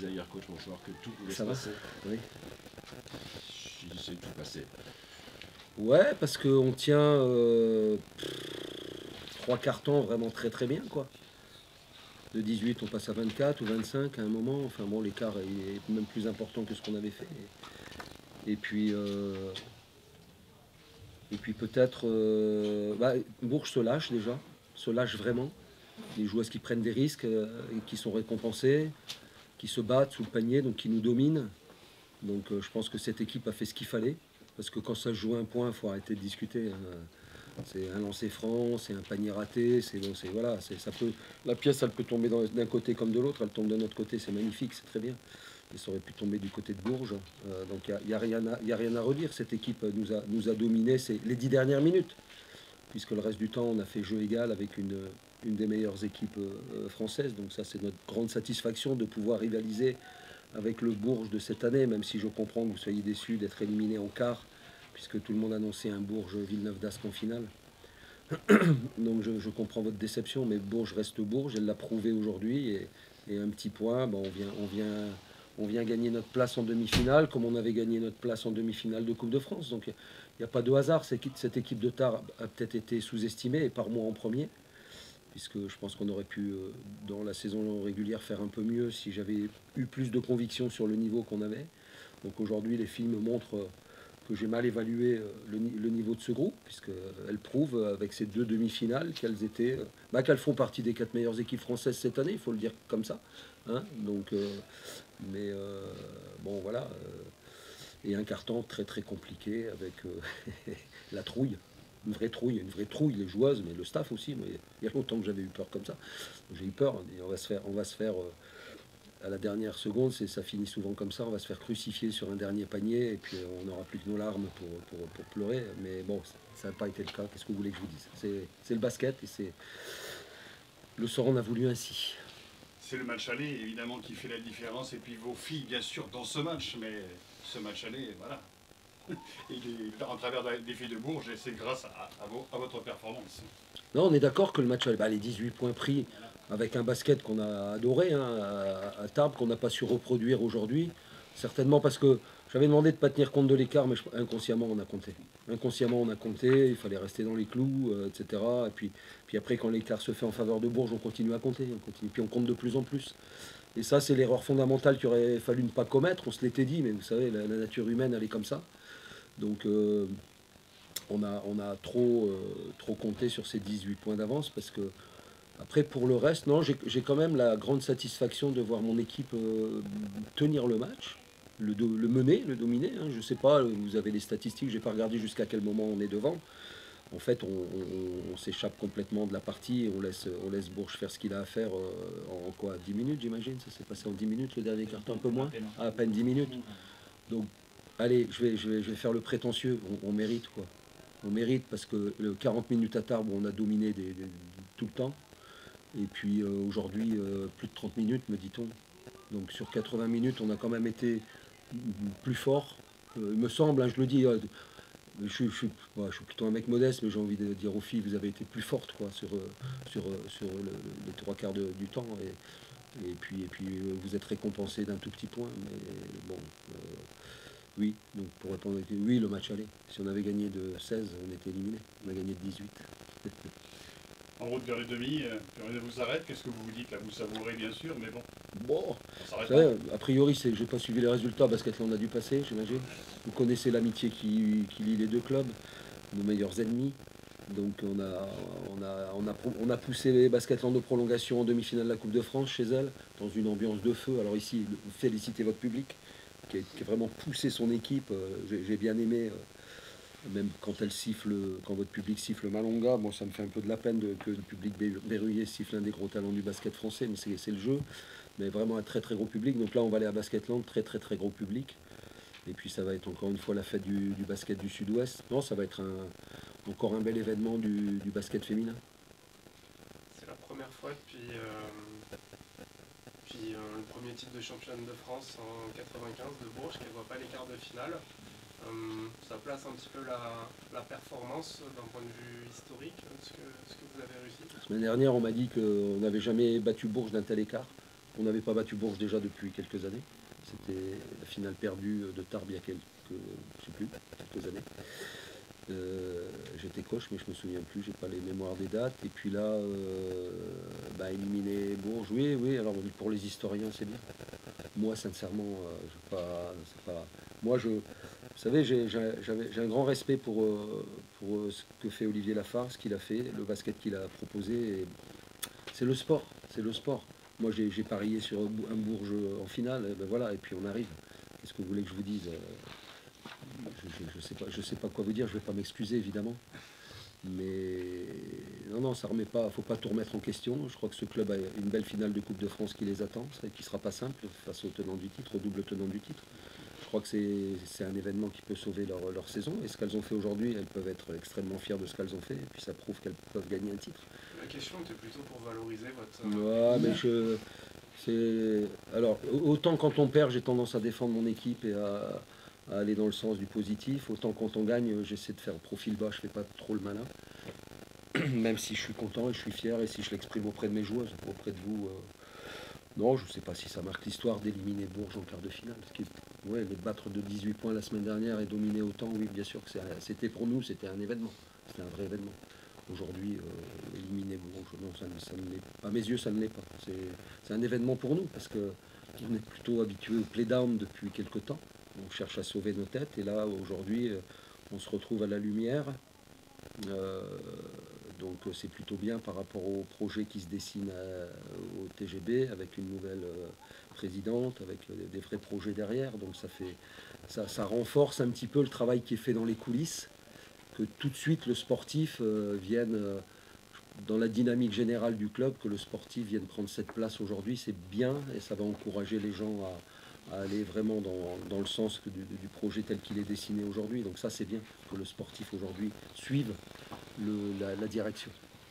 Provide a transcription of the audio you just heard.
D'ailleurs, coach, mon joueur, que tout pouvait se Ça va? passer. Oui. J'ai dit, c'est tout passé. Ouais, parce qu'on tient trois quarts temps vraiment très très bien, quoi. De 18, on passe à 24 ou 25 à un moment. Enfin bon, l'écart est même plus important que ce qu'on avait fait. Et puis, peut-être, Bourges se lâche déjà, se lâche vraiment. Les joueurs qui prennent des risques et qui sont récompensés, qui se battent sous le panier, donc qui nous dominent. Donc je pense que cette équipe a fait ce qu'il fallait. Parce que quand ça se joue un point, il faut arrêter de discuter, hein. C'est un lancer franc, c'est un panier raté, voilà, ça peut, la pièce elle peut tomber d'un côté comme de l'autre, elle tombe de notre côté, c'est magnifique, c'est très bien. Et ça aurait pu tomber du côté de Bourges. Donc il n'y a, a rien à redire. Cette équipe nous a dominé les 10 dernières minutes, puisque le reste du temps on a fait jeu égal avec une des meilleures équipes françaises. Donc ça c'est notre grande satisfaction de pouvoir rivaliser avec le Bourges de cette année, même si je comprends que vous soyez déçus d'être éliminé en quart, puisque tout le monde annonçait un Bourges Villeneuve d'Ascq en finale. Donc je comprends votre déception, mais Bourges reste Bourges, elle l'a prouvé aujourd'hui, et un petit point, bon, on vient gagner notre place en demi-finale, comme on avait gagné notre place en demi-finale de Coupe de France. Donc il n'y a pas de hasard, cette équipe de Tarbes a peut-être été sous-estimée, et par moi en premier, puisque je pense qu'on aurait pu, dans la saison régulière, faire un peu mieux si j'avais eu plus de conviction sur le niveau qu'on avait. Donc aujourd'hui, les films montrent que j'ai mal évalué le niveau de ce groupe, puisqu'elles prouvent avec ces deux demi-finales qu'elles font partie des 4 meilleures équipes françaises cette année, il faut le dire comme ça, hein. Donc, bon voilà, et un carton très très compliqué avec la trouille. Une vraie trouille, les joueuses, mais le staff aussi. Mais il y a longtemps que j'avais eu peur comme ça. J'ai eu peur. On va se faire à la dernière seconde, ça finit souvent comme ça. On va se faire crucifier sur un dernier panier et puis on n'aura plus que nos larmes pour pleurer. Mais bon, ça n'a pas été le cas. Qu'est-ce que vous voulez que je vous dise? C'est le basket et c'est le sort en a voulu ainsi. C'est le match aller, évidemment, qui fait la différence. Et puis vos filles, bien sûr, dans ce match. Mais ce match aller, voilà. Il est en travers des filles de Bourges et c'est grâce à votre performance. Non, on est d'accord que le match, les 18 points pris avec un basket qu'on a adoré, hein, à Tarbes, qu'on n'a pas su reproduire aujourd'hui, certainement parce que j'avais demandé de ne pas tenir compte de l'écart, mais inconsciemment on a compté. Inconsciemment on a compté, il fallait rester dans les clous, etc. Et puis après, quand l'écart se fait en faveur de Bourges, on continue à compter, puis on compte de plus en plus. Et ça, c'est l'erreur fondamentale qu'il aurait fallu ne pas commettre, on se l'était dit, mais vous savez, la nature humaine, elle est comme ça. Donc on a trop compté sur ces 18 points d'avance parce que, après, pour le reste, non, j'ai quand même la grande satisfaction de voir mon équipe tenir le match, le mener, le dominer, hein. Je ne sais pas, vous avez les statistiques, je n'ai pas regardé jusqu'à quel moment on est devant. En fait, on s'échappe complètement de la partie et on laisse Bourges faire ce qu'il a à faire en quoi, 10 minutes, j'imagine. Ça s'est passé en 10 minutes, le dernier carton, un peu moins, à peine 10 minutes. Donc, allez, je vais faire le prétentieux, on mérite quoi. On mérite parce que le 40 minutes à Tarbes, on a dominé tout le temps. Et puis aujourd'hui, plus de 30 minutes, me dit-on. Donc sur 80 minutes, on a quand même été plus fort. Il me semble, hein, je le dis, je suis plutôt un mec modeste, mais j'ai envie de dire aux filles, vous avez été plus fortes quoi, sur les trois quarts du temps. Et puis vous êtes récompensé d'un tout petit point. Mais bon, oui, donc pour répondre, oui, le match allait. Si on avait gagné de 16, on était éliminé. On a gagné de 18. En route vers les demi, on vous arrête. Qu'est-ce que vous vous dites là? Vous savourez bien sûr, mais bon, Bon, on s'arrête vous pas. savez, a priori, je n'ai pas suivi les résultats. Basketland a dû passer, j'imagine. Vous connaissez l'amitié qui lie les deux clubs, nos meilleurs ennemis. Donc on a poussé Basketland de prolongation en demi-finale de la Coupe de France chez elle, dans une ambiance de feu. Alors ici, félicitez votre public, qui a vraiment poussé son équipe. J'ai bien aimé, même quand quand votre public siffle Malonga, moi ça me fait un peu de la peine que le public berruyer siffle un des gros talents du basket français, mais c'est le jeu. Mais vraiment un très très gros public. Donc là, on va aller à Basketland, très très très gros public. Et puis ça va être encore une fois la fête du basket du Sud-Ouest. Non, ça va être encore un bel événement du basket féminin. C'est la première fois depuis le premier titre de championne de France en 95 de Bourges qu'elle ne voit pas les quarts de finale. Ça place un petit peu la performance d'un point de vue historique, ce que vous avez réussi. La semaine dernière, on m'a dit qu'on n'avait jamais battu Bourges d'un tel écart. On n'avait pas battu Bourges déjà depuis quelques années. C'était la finale perdue de Tarbes il y a quelques années. J'étais coach, mais je me souviens plus, j'ai pas les mémoires des dates. Et puis là, éliminer Bourges, oui, alors pour les historiens, c'est bien. Moi, sincèrement, c'est pas. Moi, vous savez, j'ai un grand respect pour ce que fait Olivier Lafare, ce qu'il a fait, le basket qu'il a proposé. Et c'est le sport, c'est le sport. Moi, j'ai parié sur un Bourges en finale, et ben voilà, et puis on arrive. Qu'est-ce que vous voulez que je vous dise? Je sais pas quoi vous dire, je vais pas m'excuser évidemment. Mais non, ça remet pas, faut pas tout remettre en question. Je crois que ce club a une belle finale de Coupe de France qui les attend, qui sera pas simple face au tenant du titre, au double tenant du titre. Je crois que c'est un événement qui peut sauver leur saison. Et ce qu'elles ont fait aujourd'hui, elles peuvent être extrêmement fières de ce qu'elles ont fait. Et puis ça prouve qu'elles peuvent gagner un titre. La question était plutôt pour valoriser votre... Ouais, mais alors, autant quand on perd, j'ai tendance à défendre mon équipe et à aller dans le sens du positif. Autant quand on gagne, j'essaie de faire profil bas, je fais pas trop le malin. Même si je suis content et je suis fier et si je l'exprime auprès de mes joueuses, auprès de vous. Non, je ne sais pas si ça marque l'histoire d'éliminer Bourges en quart de finale. Parce que, ouais, les battre de 18 points la semaine dernière et dominer autant, oui, bien sûr que c'était pour nous, c'était un événement. C'était un vrai événement. Aujourd'hui, éliminer Bourges, non, ça ne l'est pas. À mes yeux, ça ne l'est pas. C'est un événement pour nous parce qu'on est plutôt habitué au play-down depuis quelque temps. On cherche à sauver nos têtes et là, aujourd'hui, on se retrouve à la lumière. Donc c'est plutôt bien par rapport au projet qui se dessine au TGB avec une nouvelle présidente, avec des vrais projets derrière. Donc ça renforce un petit peu le travail qui est fait dans les coulisses, que tout de suite le sportif vienne dans la dynamique générale du club, que le sportif vienne prendre cette place aujourd'hui, c'est bien et ça va encourager les gens à aller vraiment dans le sens du projet tel qu'il est dessiné aujourd'hui. Donc ça c'est bien que le sportif aujourd'hui suive la direction.